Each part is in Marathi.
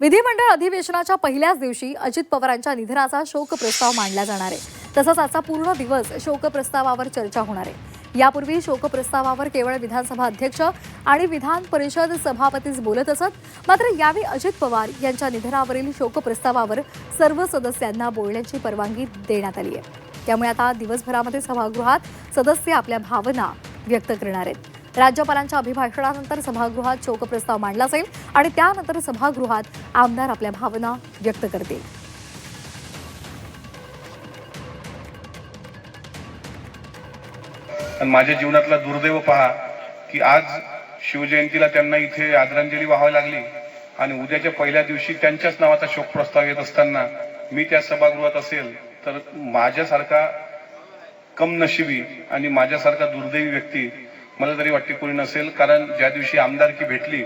विधिमंडळ अधिवेशनाच्या पहिल्याच दिवशी अजित पवारांच्या निधनाचा शोक प्रस्ताव मांडला जाणार आहे। तसंच आजचा पूर्ण दिवस शोक प्रस्तावावर चर्चा होणार आहे। यापूर्वी शोक प्रस्तावावर केवळ विधानसभा अध्यक्ष आणि विधान परिषद सभापतीच बोलत असत, मात्र यावेळी अजित पवार यांच्या निधनावरील शोक प्रस्तावावर सर्व सदस्यांना बोलण्याची परवानगी देण्यात आली आहे। त्यामुळे आता दिवसभरामध्ये सभागृहात सदस्य आपल्या भावना व्यक्त करणार आहेत। राज्यपालांच्या अभिभाषणानंतर सभागृहात शोक प्रस्ताव मांडला जाईल आणि त्यानंतर सभागृहात आमदार आपल्या भावना व्यक्त करतील। माझ्या जीवनातला दुर्दैव पहा की आज शिवजयंतीला त्यांना इथे आदरांजली वाहावी लागली आणि उद्याच्या पहिल्या दिवशी त्यांच्याच नावाचा शोक प्रस्ताव येत असताना मी त्या सभागृहात असेल तर माझ्यासारखा कमनशिबी आणि माझ्यासारखा दुर्दैवी व्यक्ती मला तरी वाटते कोणी नसेल। कारण ज्या दिवशी आमदारकी भेटली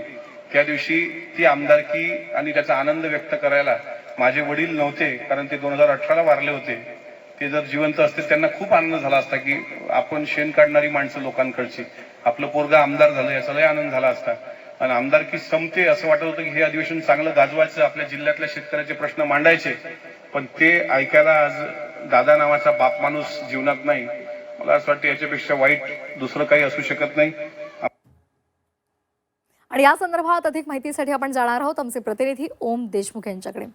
त्या दिवशी ती आमदारकी आणि त्याचा आनंद व्यक्त करायला माझे वडील नव्हते, कारण ते 2018ला वारले होते। ते जर जिवंत असते त्यांना खूप आनंद झाला असता की आपण शेण काढणारी माणसं लोकांकडची, आपलं पोरगा आमदार झालं याचा लय आनंद झाला असता। आणि आमदारकी संपते असं वाटत होतं की हे अधिवेशन चांगलं गाजवायचं, आपल्या जिल्ह्यातल्या शेतकऱ्याचे प्रश्न मांडायचे, पण ते ऐकायला आज दादा नावाचा बाप माणूस जीवनात नाही। मला असं वाटतं याच्यापेक्षा वाईट दुसरं काही असू शकत नाही। आणि या संदर्भात अधिक माहितीसाठी आपण जाणार आहोत आमचे प्रतिनिधी ओम देशमुख यांच्याकडे।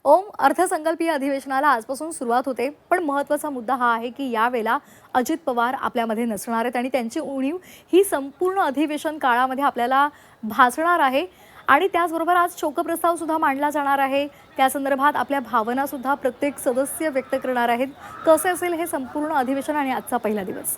ओम, अर्थसंकल्पीय अधिवेशनाला आजपासून सुरुवात होते, पण महत्त्वाचा मुद्दा हा आहे की यावेळेला अजित पवार आपल्यामध्ये नसणार आहेत आणि त्यांची उणीव ही संपूर्ण अधिवेशन काळामध्ये आपल्याला भासणार आहे। आणि त्याचबरोबर आज शोकप्रस्ताव सुद्धा मांडला जाणार आहे। त्या संदर्भात आपल्या भावना सुद्धा प्रत्येक सदस्य व्यक्त करणार आहेत। कसे असेल हे संपूर्ण अधिवेशन आणि आजचा पहिला दिवस?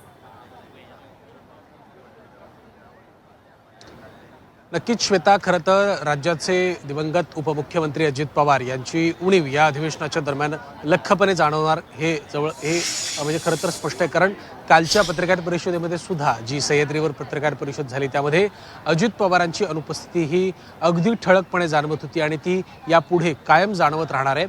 नक्कीच श्वेता, खरं तर राज्याचे दिवंगत उपमुख्यमंत्री अजित पवार यांची उणीव या अधिवेशनाच्या दरम्यान लख्खपणे जाणवणार हे म्हणजे खरं तर स्पष्ट आहे। कारण कालच्या पत्रकार परिषदेमध्ये सुद्धा जी सह्याद्रीवर पत्रकार परिषद झाली त्यामध्ये अजित पवारांची अनुपस्थिती ही अगदी ठळकपणे जाणवत होती आणि ती यापुढे कायम जाणवत राहणार आहे।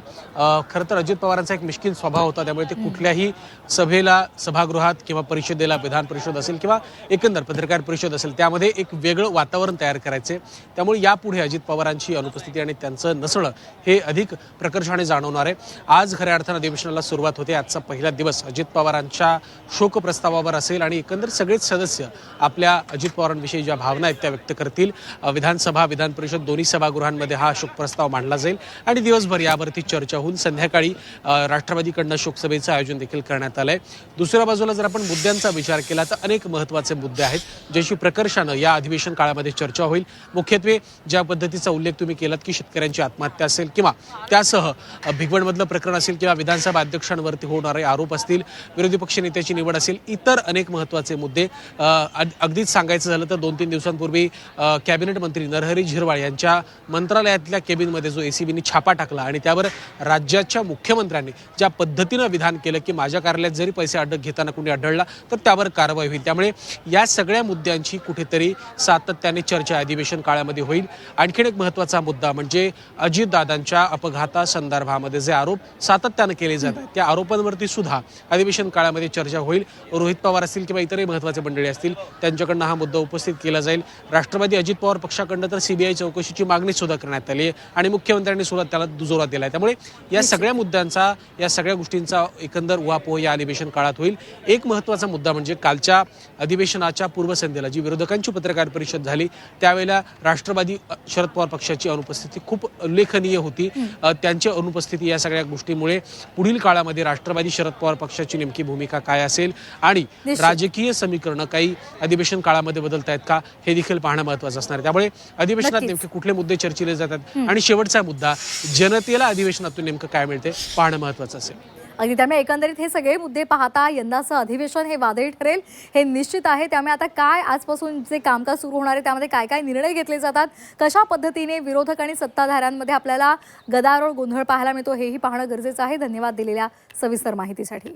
खरं तर अजित पवारांचा एक मिश्किल स्वभाव होता, त्यामुळे ते कुठल्याही सभेला, सभागृहात किंवा परिषदेला, विधान परिषद असेल किंवा एकंदर पत्रकार परिषद असेल त्यामध्ये एक वेगळं वातावरण तयार करायचे। त्यामुळे यापुढे अजित पवारांची अनुपस्थिती आणि त्यांचं नसणं हे अधिक प्रकर्षाने जाणवणार आहे। आज खऱ्या अर्थानं अधिवेशनाला सुरुवात होते। आजचा पहिला दिवस अजित पवारांच्या शोक प्रस्तावावर असेल आणि एकंदर सगळेच सदस्य आपल्या अजित पवारांविषयी ज्या भावना आहेत त्या व्यक्त करतील। विधानसभा, विधान परिषद दोन्ही सभागृहांमध्ये हा शोक प्रस्ताव मांडला जाईल आणि दिवसभर यावरती चर्चा होऊन संध्याकाळी राष्ट्रवादीकडनं शोकसभेचं आयोजन देखील करण्यात आलंय। दुसऱ्या बाजूला जर आपण मुद्द्यांचा विचार केला तर अनेक महत्त्वाचे मुद्दे आहेत ज्याची प्रकर्षानं या अधिवेशन काळामध्ये चर्चा होईल। मुख्यत्वे ज्या पद्धतीचा उल्लेख तुम्ही केलात की शेतकऱ्यांची आत्महत्या असेल किंवा त्यासह भिगवणमधलं प्रकरण असेल किंवा विधानसभा अध्यक्षांवरती होणारे आरोप असतील, विरोधी पक्ष नेत्याची निवड असेल, इतर अनेक महत्त्वाचे मुद्दे। अगदीच सांगायचं झालं तर 2-3 दिवसांपूर्वी कॅबिनेट मंत्री नरहरी झिरवाळ यांच्या मंत्रालयातल्या केबिनमध्ये जो एसीबीने छापा टाकला आणि त्यावर राज्याच्या मुख्यमंत्र्यांनी ज्या पद्धतीनं विधान केलं की माझ्या कार्यालयात जरी पैसे अडक घेताना कुणी आढळला तर त्यावर कारवाई होईल। त्यामुळे या सगळ्या मुद्द्यांची कुठेतरी सातत्याने चर्चा अधिवेशन काळामध्ये होईल। आणखीन एक महत्त्वाचा मुद्दा म्हणजे अजितदादांच्या अपघातासंदर्भामध्ये जे आरोप सातत्यानं केले जात आहेत त्या आरोपांवरती सुद्धा अधिवेशन काळामध्ये चर्चा होईल। रोहित पवार असतील किंवा इतरही महत्त्वाचे मंडळी असतील त्यांच्याकडनं हा मुद्दा उपस्थित केला जाईल। राष्ट्रवादी अजित पवार पक्षाकडनं तर सीबीआय चौकशीची मागणी सुद्धा करण्यात आली आहे आणि मुख्यमंत्र्यांनी सुद्धा त्याला दुजोरा दिला आहे। त्यामुळे या सगळ्या मुद्द्यांचा, या सगळ्या गोष्टींचा एकंदर उहापोह या अधिवेशन काळात होईल। एक महत्त्वाचा मुद्दा म्हणजे कालच्या अधिवेशनाच्या पूर्वसंध्येला जी विरोधकांची पत्रकार परिषद झाली त्यावेळेला राष्ट्रवादी शरद पवार पक्षाची अनुपस्थिती खूप उल्लेखनीय होती। त्यांची अनुपस्थिती या सगळ्या गोष्टींमुळे पुढील काळामध्ये राष्ट्रवादी शरद पवार पक्षाची नेमकी भूमिका काय असेल आणि राजकीय समीकरणं काही अधिवेशन काळामध्ये बदलत आहेत का हे देखील पाहणं महत्त्वाचं असणार आहे। त्यामुळे अधिवेशनात नेमके कुठले मुद्दे चर्चिले जातात आणि शेवटचा मुद्दा जनतेला अधिवेशनातून नेमकं काय मिळते पाहणं महत्त्वाचं असेल। अगदी, त्यामुळे एकंदरीत हे सगळे मुद्दे पाहता यंदाचं अधिवेशन हे वादळी ठरेल हे निश्चित आहे। त्यामुळे आता काय आजपासून जे कामकाज सुरू होणार आहे त्यामध्ये काय काय निर्णय घेतले जातात, कशा पद्धतीने विरोधक आणि सत्ताधाऱ्यांमध्ये आपल्याला गदारोळ, गोंधळ पाहायला मिळतो हेही पाहणं गरजेचं आहे। धन्यवाद दिलेल्या सविस्तर माहितीसाठी।